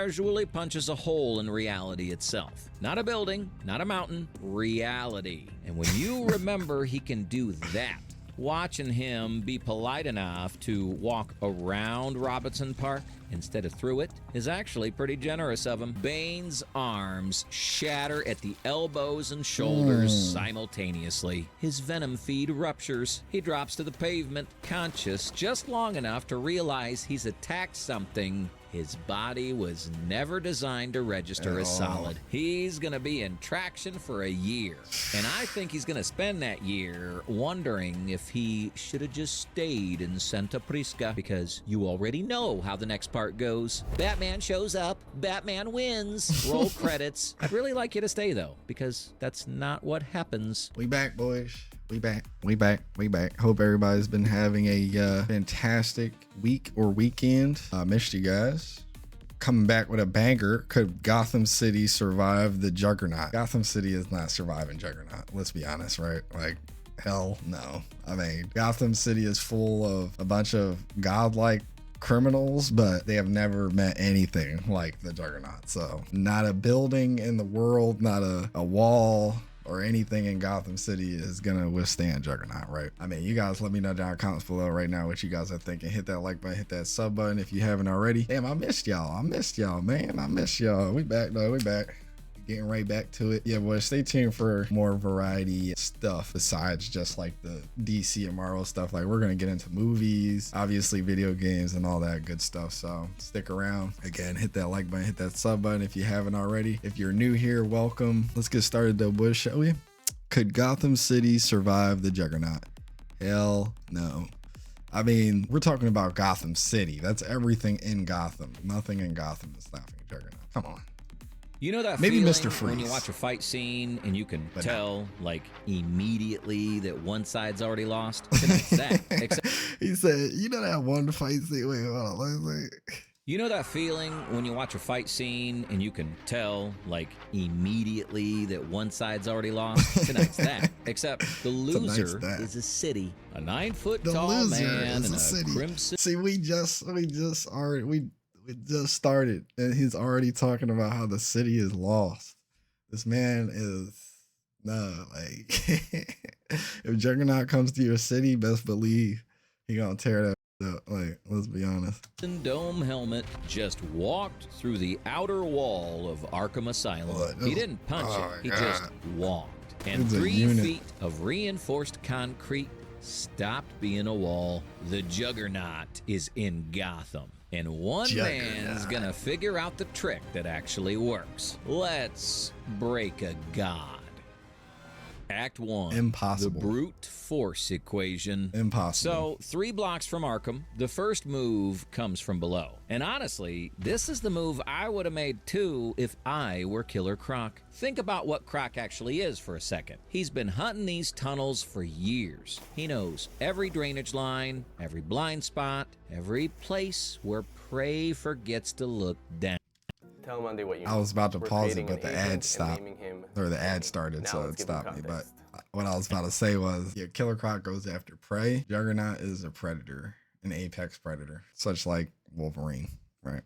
casually punches a hole in reality itself. Not a building, not a mountain, reality. And when you remember he can do that, watching him be polite enough to walk around Robinson Park instead of through it is actually pretty generous of him. Bane's arms shatter at the elbows and shoulders simultaneously. His venom feed ruptures. He drops to the pavement, conscious just long enough to realize he's attacked something his body was never designed to register as solid. He's gonna be in traction for a year, and I think he's gonna spend that year wondering if he should have just stayed in Santa Precipk, because you already know how the next part goes. Batman shows up, Batman wins, roll credits. I'd really like you to stay though, because that's not what happens. We back, boys. We back. Hope everybody's been having a fantastic week or weekend. Missed you guys. Coming back with a banger. Could Gotham City survive the Juggernaut? Gotham City is not surviving Juggernaut. Let's be honest, right? Like, hell no. I mean, Gotham City is full of a bunch of godlike criminals, but they have never met anything like the Juggernaut. So not a building in the world, not a wall or anything in Gotham City is gonna withstand Juggernaut, right? I mean, you guys let me know down in the comments below right now what you guys are thinking. Hit that like button, hit that sub button if you haven't already. Damn, I missed y'all, man. I missed y'all. We back though, we back. Getting right back to it. Yeah, boys, stay tuned for more variety stuff besides just like the DC and Marvel stuff. Like, we're gonna get into movies, obviously video games and all that good stuff, so stick around. Again, hit that like button, hit that sub button if you haven't already. If you're new here, welcome. Let's get started though, boys, shall we? Could Gotham City survive the Juggernaut? Hell no. I mean, we're talking about Gotham City. That's everything in Gotham. Nothing in Gotham is stopping Juggernaut. Come on. You know that maybe feeling Mr. Freeze, when you watch a fight scene and you can tell like immediately that one side's already lost? It's that. Except he said, you know that one fight scene? Wait, hold on. Let me see. You know that feeling when you watch a fight scene and you can tell like immediately that one side's already lost? Tonight's that. Except the loser is a city. A 9-foot tall man in a crimson. See, we just started and he's already talking about how the city is lost. This man is like if Juggernaut comes to your city, best believe he gonna tear that up. Like, let's be honest. Dome helmet just walked through the outer wall of Arkham Asylum. He didn't punch it, he just walked. And 3 feet of reinforced concrete stopped being a wall. The Juggernaut is in Gotham. And one man's gonna figure out the trick that actually works. Let's break a god. Act 1. Impossible. The brute force equation. Impossible. So 3 blocks from Arkham, the first move comes from below. And honestly, this is the move I would have made too if I were Killer Croc. Think about what Croc actually is for a second. He's been hunting these tunnels for years. He knows every drainage line, every blind spot, every place where prey forgets to look down. Tell Monday what you I was about to pause it, but the ad stopped, or the ad started, so it stopped me. But what I was about to say was, yeah, Killer Croc goes after prey. Juggernaut is a predator, an apex predator, such like Wolverine, right?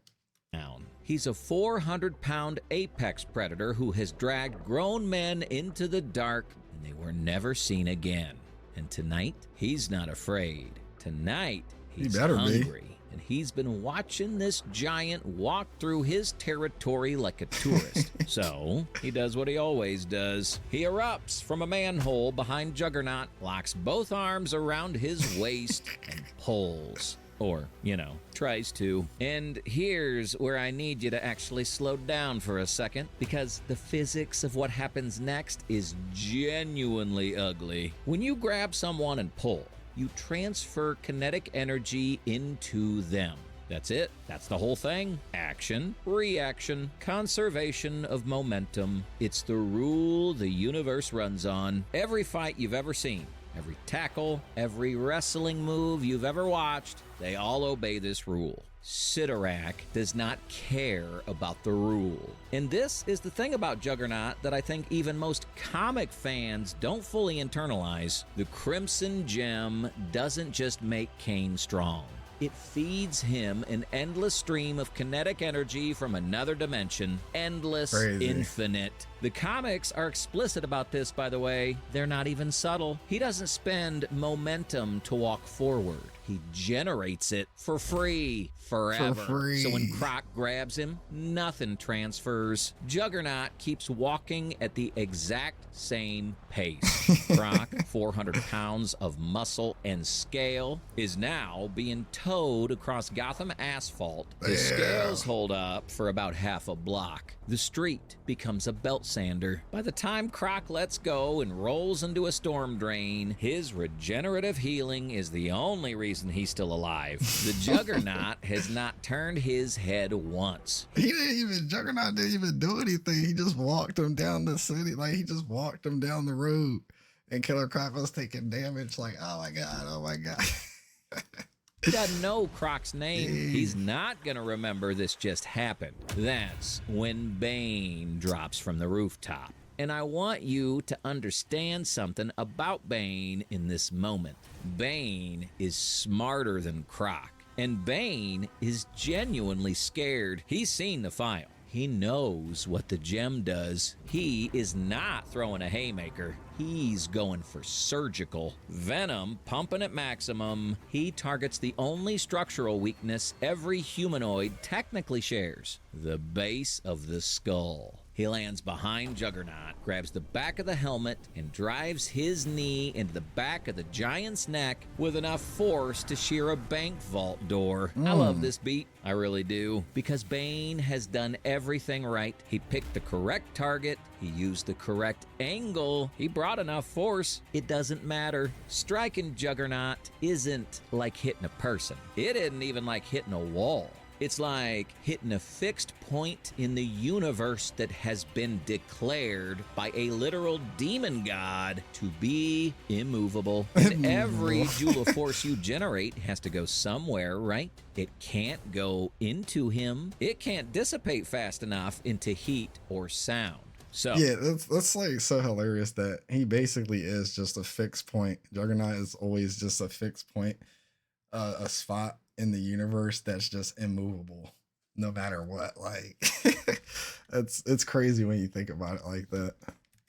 He's a 400-pound apex predator who has dragged grown men into the dark, and they were never seen again. And tonight, he's not afraid. Tonight, he's hungry. And he's been watching this giant walk through his territory like a tourist. So he does what he always does. He erupts from a manhole behind Juggernaut, locks both arms around his waist, and pulls. Or, you know, tries to. And here's where I need you to actually slow down for a second, because the physics of what happens next is genuinely ugly. When you grab someone and pull, you transfer kinetic energy into them. That's it. That's the whole thing. Action, reaction, conservation of momentum. It's the rule the universe runs on. Every fight you've ever seen, every tackle, every wrestling move you've ever watched, they all obey this rule. Sidorak does not care about the rule. And this is the thing about Juggernaut that I think even most comic fans don't fully internalize. The Crimson Gem doesn't just make Kane strong. It feeds him an endless stream of kinetic energy from another dimension. Endless, Crazy. infinite. The comics are explicit about this, by the way. They're not even subtle. He doesn't spend momentum to walk forward. He generates it for free, forever. For free. So when Croc grabs him, nothing transfers. Juggernaut keeps walking at the exact same pace. Croc, 400 pounds of muscle and scale, is now being towed across Gotham asphalt. The scales hold up for about half a block. The street becomes a belt sander. By the time Croc lets go and rolls into a storm drain, his regenerative healing is the only reason he's still alive. The Juggernaut has not turned his head once. Juggernaut didn't even do anything. He just walked him down the city. Like, he just walked him down the road. And Killer Croc was taking damage. Like, oh my God. He doesn't know Croc's name. He's not going to remember this just happened. That's when Bane drops from the rooftop. And I want you to understand something about Bane in this moment. Bane is smarter than Croc. And Bane is genuinely scared. He's seen the file. He knows what the gem does. He is not throwing a haymaker. He's going for surgical. Venom pumping at maximum. He targets the only structural weakness every humanoid technically shares, the base of the skull. He lands behind Juggernaut, grabs the back of the helmet, and drives his knee into the back of the giant's neck with enough force to shear a bank vault door. I love this beat. I really do. Because Bane has done everything right. He picked the correct target. He used the correct angle. He brought enough force. It doesn't matter. Striking Juggernaut isn't like hitting a person. It isn't even like hitting a wall. It's like hitting a fixed point in the universe that has been declared by a literal demon god to be immovable. And every joule of force you generate has to go somewhere, right? It can't go into him. It can't dissipate fast enough into heat or sound. So yeah, that's like so hilarious that he basically is just a fixed point. Juggernaut is always just a fixed point, a spot in the universe that's just immovable no matter what. Like it's crazy when you think about it like that.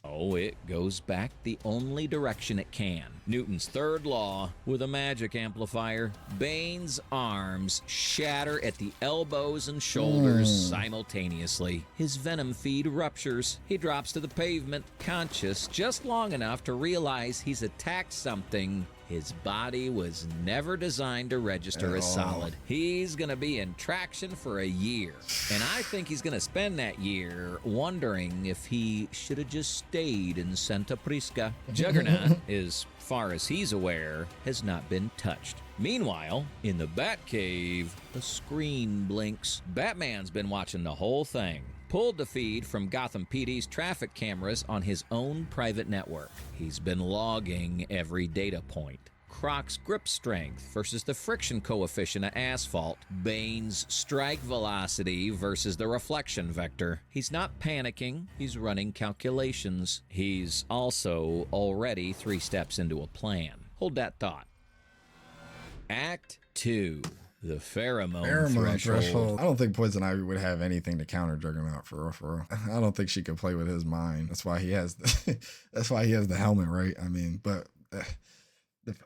Oh, it goes back the only direction it can. Newton's third law with a magic amplifier. Bane's arms shatter at the elbows and shoulders simultaneously. His venom feed ruptures. He drops to the pavement, conscious just long enough to realize he's attacked something his body was never designed to register as solid. He's going to be in traction for a year. And I think he's going to spend that year wondering if he should have just stayed in Santa Precipk. Juggernaut, as far as he's aware, has not been touched. Meanwhile, in the Batcave, a screen blinks. Batman's been watching the whole thing. Pulled the feed from Gotham PD's traffic cameras on his own private network. He's been logging every data point. Croc's grip strength versus the friction coefficient of asphalt. Bane's strike velocity versus the reflection vector. He's not panicking. He's running calculations. He's also already 3 steps into a plan. Hold that thought. Act 2. The pheromone threshold. I don't think Poison Ivy would have anything to counter Juggernaut for real. I don't think she could play with his mind. That's why he has the helmet, right? I mean, but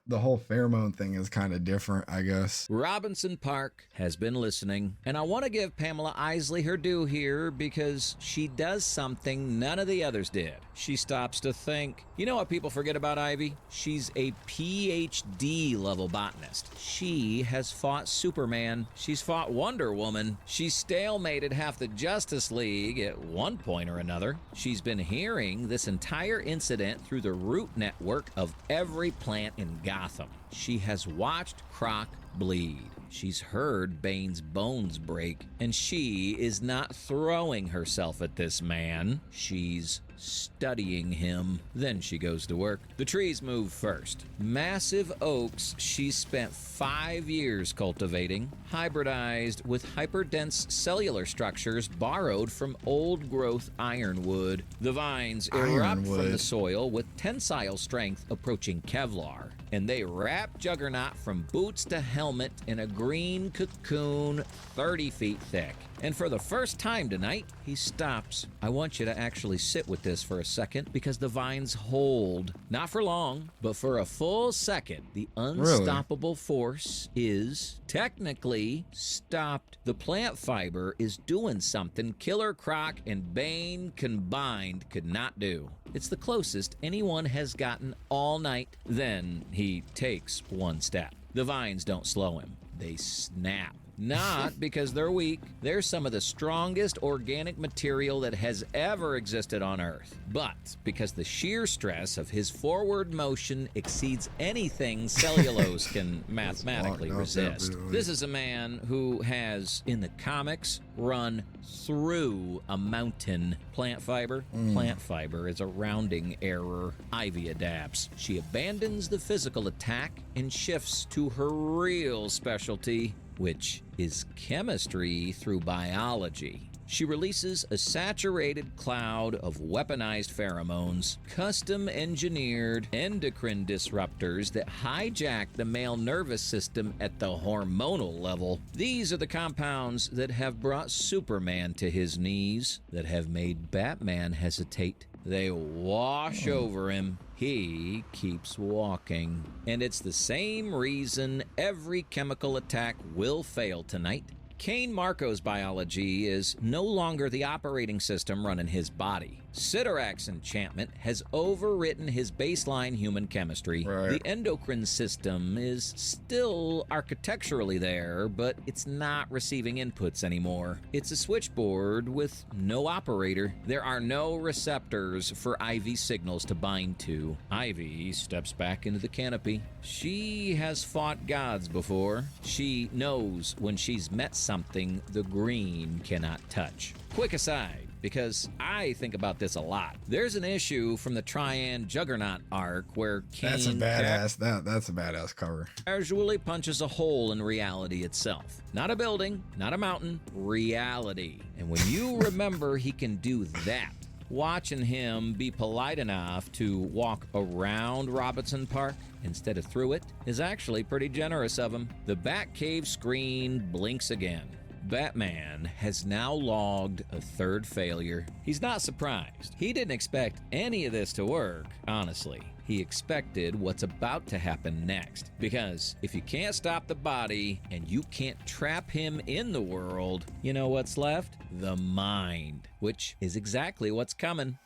the whole pheromone thing is kind of different, I guess. Robinson Park has been listening, and I want to give Pamela Isley her due here because she does something none of the others did. She stops to think. You know what people forget about Ivy? She's a PhD level botanist. She has fought Superman. She's fought Wonder Woman. She's stalemated half the Justice League at one point or another. She's been hearing this entire incident through the root network of every plant in Gotham. She has watched Croc bleed. She's heard Bane's bones break, and she is not throwing herself at this man. She's studying him. Then she goes to work. The trees move first. Massive oaks she's spent 5 years cultivating, hybridized with hyperdense cellular structures borrowed from old-growth ironwood. The vines erupt from the soil with tensile strength approaching Kevlar. and they wrap Juggernaut from boots to helmet in a green cocoon 30 feet thick. And for the first time tonight, he stops. I want you to actually sit with this for a second because the vines hold. Not for long, but for a full second. The unstoppable force is technically stopped. The plant fiber is doing something Killer Croc and Bane combined could not do. It's the closest anyone has gotten all night. Then he takes one step. The vines don't slow him. They snap. Not because they're weak. They're some of the strongest organic material that has ever existed on Earth. But because the sheer stress of his forward motion exceeds anything cellulose can mathematically resist. This is a man who has, in the comics, run through a mountain. Plant fiber? Plant fiber is a rounding error. Ivy adapts. She abandons the physical attack and shifts to her real specialty, which is chemistry through biology. She releases a saturated cloud of weaponized pheromones, custom-engineered endocrine disruptors that hijack the male nervous system at the hormonal level. These are the compounds that have brought Superman to his knees, that have made Batman hesitate. They wash over him. He keeps walking. And it's the same reason every chemical attack will fail tonight. Kane Marco's biology is no longer the operating system running his body. Sidorak's enchantment has overwritten his baseline human chemistry. Right. The endocrine system is still architecturally there, but it's not receiving inputs anymore. It's a switchboard with no operator. There are no receptors for Ivy signals to bind to. Ivy steps back into the canopy. She has fought gods before. She knows when she's met something the green cannot touch. Quick aside, because I think about this a lot. There's an issue from the Trian Juggernaut arc where Kane That's a badass cover. Casually punches a hole in reality itself. Not a building, not a mountain, reality. And when you remember he can do that, watching him be polite enough to walk around Robinson Park instead of through it is actually pretty generous of him. The Batcave screen blinks again. Batman has now logged a third failure. He's not surprised. He didn't expect any of this to work, honestly. He expected what's about to happen next. Because if you can't stop the body and you can't trap him in the world, you know what's left? The mind, which is exactly what's coming.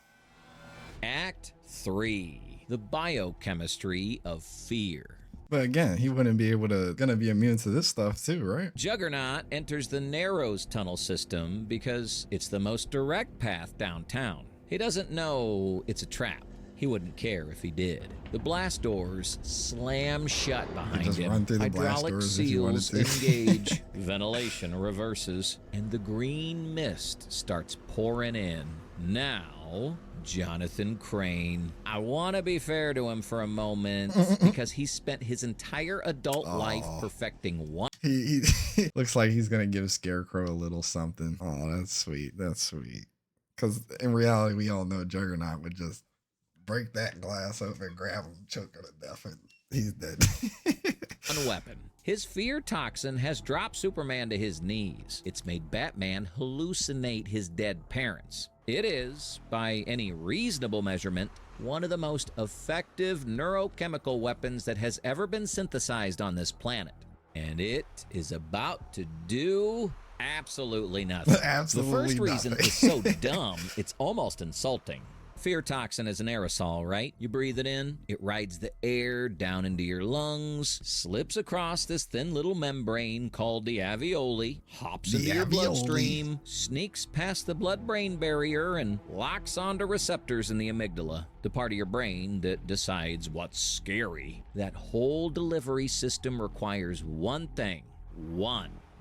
Act 3, the biochemistry of fear. But again, he wouldn't be gonna be immune to this stuff too, right? Juggernaut enters the Narrows tunnel system because it's the most direct path downtown. He doesn't know it's a trap. He wouldn't care if he did. The blast doors slam shut behind him. Run through the Hydraulic blast doors seals if you wanted to. engage. Ventilation reverses, and the green mist starts pouring in. Now, Jonathan Crane. I want to be fair to him for a moment because he spent his entire adult life perfecting one. He looks like he's gonna give Scarecrow a little something. Oh, that's sweet. That's sweet. Because in reality, we all know Juggernaut would just break that glass open, grab him, choke him to death, and he's dead. One weapon. His fear toxin has dropped Superman to his knees. It's made Batman hallucinate his dead parents. It is, by any reasonable measurement, one of the most effective neurochemical weapons that has ever been synthesized on this planet. And it is about to do absolutely nothing. Absolutely the first reason nothing. is so dumb, it's almost insulting. Fear toxin is an aerosol, right? You breathe it in, it rides the air down into your lungs, slips across this thin little membrane called the alveoli, hops into your bloodstream, sneaks past the blood-brain barrier, and locks onto receptors in the amygdala, the part of your brain that decides what's scary. That whole delivery system requires one thing.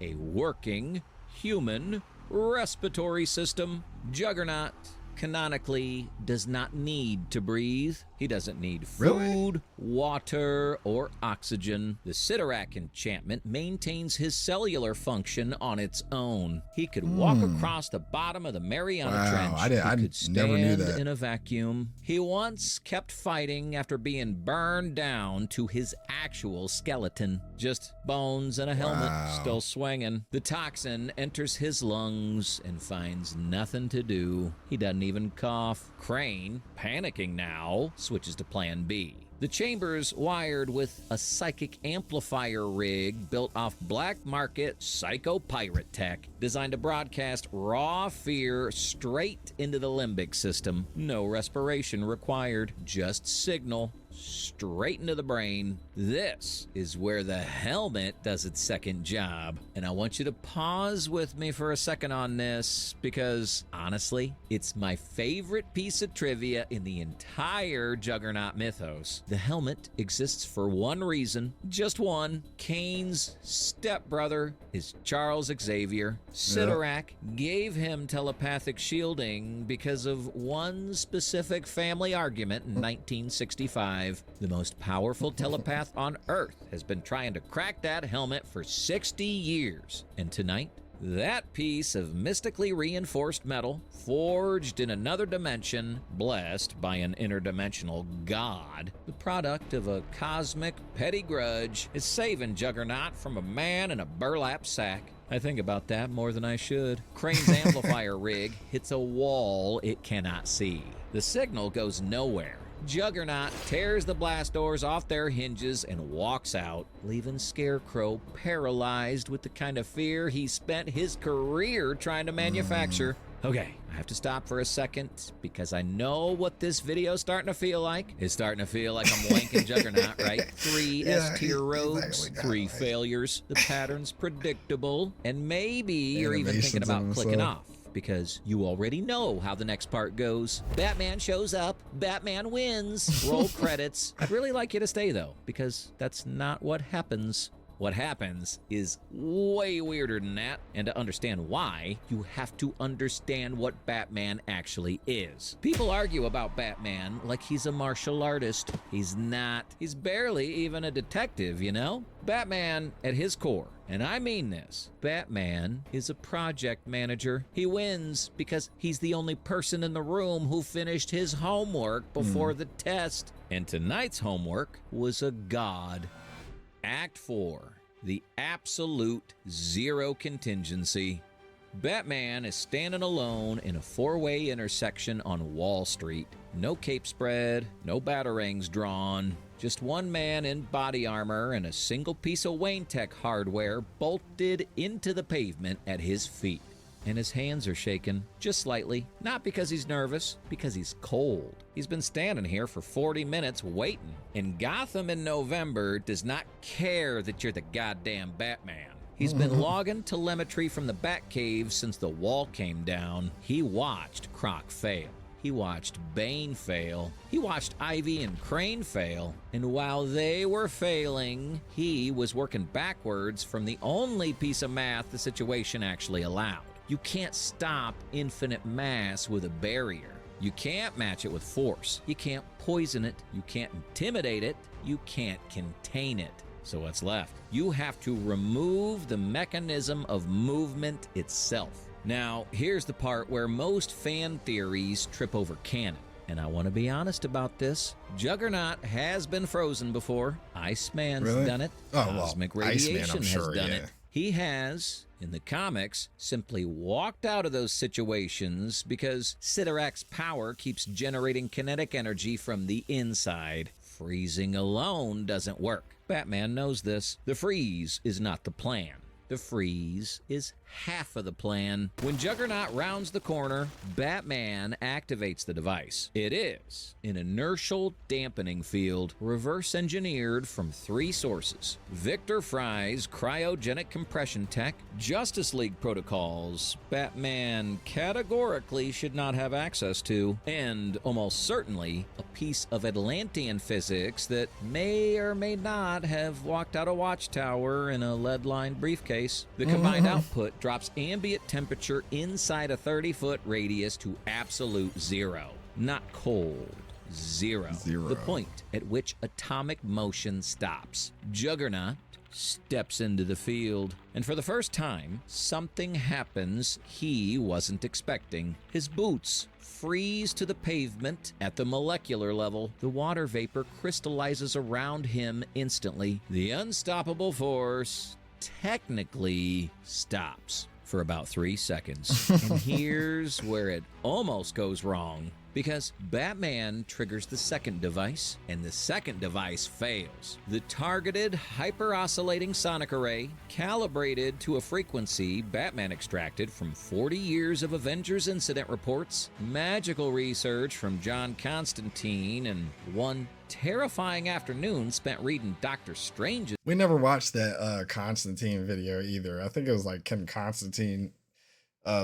A working human respiratory system. Juggernaut canonically does not need to breathe. He doesn't need Really? food, water, or oxygen. The Precipk enchantment maintains his cellular function on its own. He could walk across the bottom of the Mariana Trench. I could stand never knew that. in a vacuum. He once kept fighting after being burned down to his actual skeleton. Just bones and a helmet still swinging. The toxin enters his lungs and finds nothing to do. He doesn't even cough. Crane, panicking now, switches to plan B. The chamber's wired with a psychic amplifier rig built off black market psycho pirate tech, designed to broadcast raw fear straight into the limbic system. No respiration required, just signal straight into the brain. This is where the helmet does its second job. And I want you to pause with me for a second on this because, honestly, it's my favorite piece of trivia in the entire Juggernaut mythos. The helmet exists for one reason, just one. Kane's stepbrother is Charles Xavier. Precipk gave him telepathic shielding because of one specific family argument in 1965. The most powerful telepath on Earth has been trying to crack that helmet for 60 years. And tonight, that piece of mystically reinforced metal, forged in another dimension, blessed by an interdimensional god, the product of a cosmic petty grudge, is saving Juggernaut from a man in a burlap sack. I think about that more than I should. Crane's amplifier rig hits a wall it cannot see. The signal goes nowhere. Juggernaut tears the blast doors off their hinges and walks out, leaving Scarecrow paralyzed with the kind of fear he spent his career trying to manufacture. Okay, I have to stop for a second because I know what this video's starting to feel like. It's starting to feel like I'm wanking Juggernaut, right? 3 S-tier rogues, 3 failures, the pattern's predictable, and maybe you're even thinking about clicking off, because you already know how the next part goes. Batman shows up, Batman wins, roll credits. I'd really like you to stay though, because that's not what happens. What happens is way weirder than that, and to understand why, you have to understand what Batman actually is. People argue about Batman like he's a martial artist. He's not. He's barely even a detective, you know? Batman, at his core, and I mean this, Batman is a project manager. He wins because he's the only person in the room who finished his homework before the test. And tonight's homework was a god. Act 4, the absolute zero contingency. Batman is standing alone in a 4-way intersection on Wall Street. No cape spread, no batarangs drawn. Just one man in body armor and a single piece of Wayne Tech hardware bolted into the pavement at his feet. And his hands are shaking, just slightly. Not because he's nervous, because he's cold. He's been standing here for 40 minutes waiting. And Gotham in November does not care that you're the goddamn Batman. He's been logging telemetry from the Batcave since the wall came down. He watched Croc fail. He watched Bane fail. He watched Ivy and Crane fail. And while they were failing, he was working backwards from the only piece of math the situation actually allowed. You can't stop infinite mass with a barrier. You can't match it with force. You can't poison it. You can't intimidate it. You can't contain it. So what's left? You have to remove the mechanism of movement itself. Now, here's the part where most fan theories trip over canon. And I want to be honest about this. Juggernaut has been frozen before. Iceman's done it. Cosmic Radiation has done it. He has, in the comics, simply walked out of those situations because Precipk's power keeps generating kinetic energy from the inside. Freezing alone doesn't work. Batman knows this. The freeze is not the plan. The freeze is half of the plan. When Juggernaut rounds the corner, Batman activates the device. It is an inertial dampening field reverse engineered from 3 sources: Victor Fry's cryogenic compression tech, Justice League protocols Batman categorically should not have access to, and almost certainly a piece of Atlantean physics that may or may not have walked out a watchtower in a lead-lined briefcase. The combined output drops ambient temperature inside a 30-foot radius to absolute zero. Not cold, zero. The point at which atomic motion stops. Juggernaut steps into the field, and for the first time, something happens he wasn't expecting. His boots freeze to the pavement at the molecular level. The water vapor crystallizes around him instantly. The unstoppable force technically stops for about 3 seconds. And here's where it almost goes wrong, because Batman triggers the second device, and the second device fails. The targeted hyper-oscillating sonic array, calibrated to a frequency Batman extracted from 40 years of Avengers incident reports, magical research from John Constantine, and one terrifying afternoon spent reading Doctor Strange's. We never watched that Constantine video either. I think it was like, can Constantine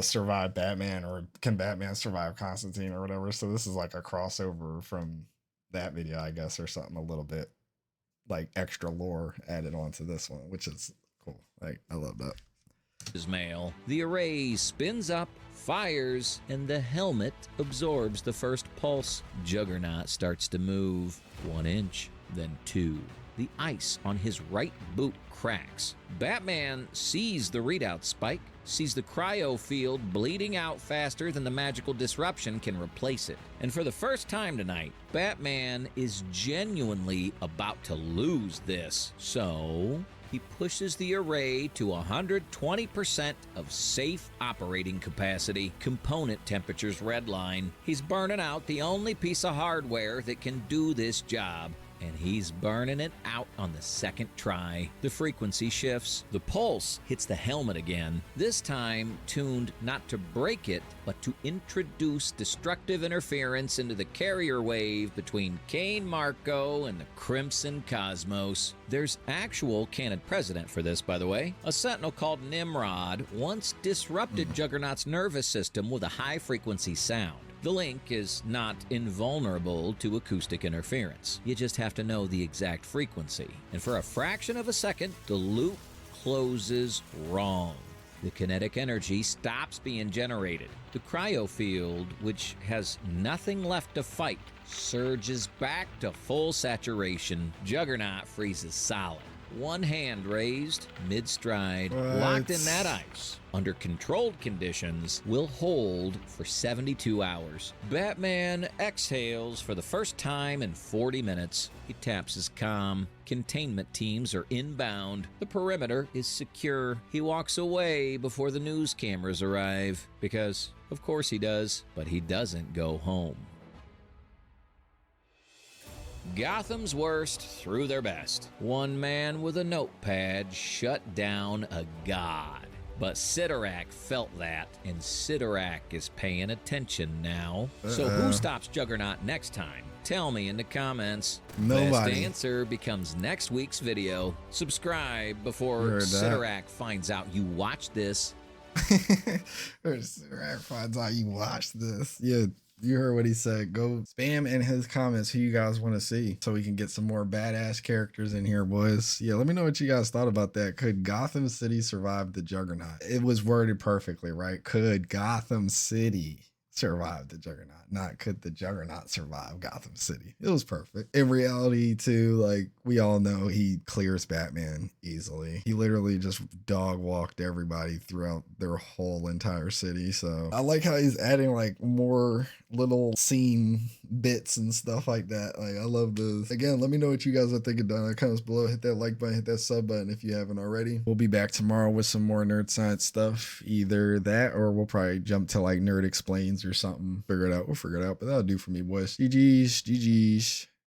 survive Batman, or can Batman survive Constantine, or whatever? So this is like a crossover from that video, I guess, or something, a little bit like extra lore added onto this one, which is cool. Like, I love that. Mail. The array spins up, fires, and the helmet absorbs the first pulse. Juggernaut starts to move 1 inch, then 2. The ice on his right boot cracks. Batman sees the readout spike, sees the cryo field bleeding out faster than the magical disruption can replace it. And for the first time tonight, Batman is genuinely about to lose this. So he pushes the array to 120% of safe operating capacity. Component temperatures redline. He's burning out the only piece of hardware that can do this job. And he's burning it out on the second try. The frequency shifts. The pulse hits the helmet again, this time tuned not to break it, but to introduce destructive interference into the carrier wave between Kane Marco and the Crimson Cosmos. There's actual canon precedent for this, by the way. A sentinel called Nimrod once disrupted Juggernaut's nervous system with a high-frequency sound. The link is not invulnerable to acoustic interference. You just have to know the exact frequency. And for a fraction of a second, the loop closes wrong. The kinetic energy stops being generated. The cryo field, which has nothing left to fight, surges back to full saturation. Juggernaut freezes solid. One hand raised, mid-stride, locked in that ice. Under controlled conditions, will hold for 72 hours. Batman exhales for the first time in 40 minutes. He taps his comm. Containment teams are inbound. The perimeter is secure. He walks away before the news cameras arrive. Because, of course he does, but he doesn't go home. Gotham's worst threw their best. One man with a notepad shut down a god. But Sidorak felt that, and Sidorak is paying attention now. So who stops Juggernaut next time? Tell me in the comments. Nobody. Best answer becomes next week's video. Subscribe before Sidorak finds out you watched this. Sidorak finds out you watched this. Yeah. You heard what he said. Go spam in his comments who you guys want to see so we can get some more badass characters in here, boys. Yeah, let me know what you guys thought about that. Could Gotham City survive the Juggernaut? It was worded perfectly, right? Could Gotham City survive the Juggernaut? Not could the Juggernaut survive Gotham City. It was perfect. In reality, too, like, we all know he clears Batman easily. He literally just dog walked everybody throughout their whole entire city. So I like how he's adding like more little scene bits and stuff like that. Like, I love this. Again, let me know what you guys are thinking down in the comments below. Hit that like button, hit that sub button if you haven't already. We'll be back tomorrow with some more nerd science stuff. Either that or we'll probably jump to like Nerd Explains or something. Figure it out. We'll figure it out. But that'll do for me, boys. GG's.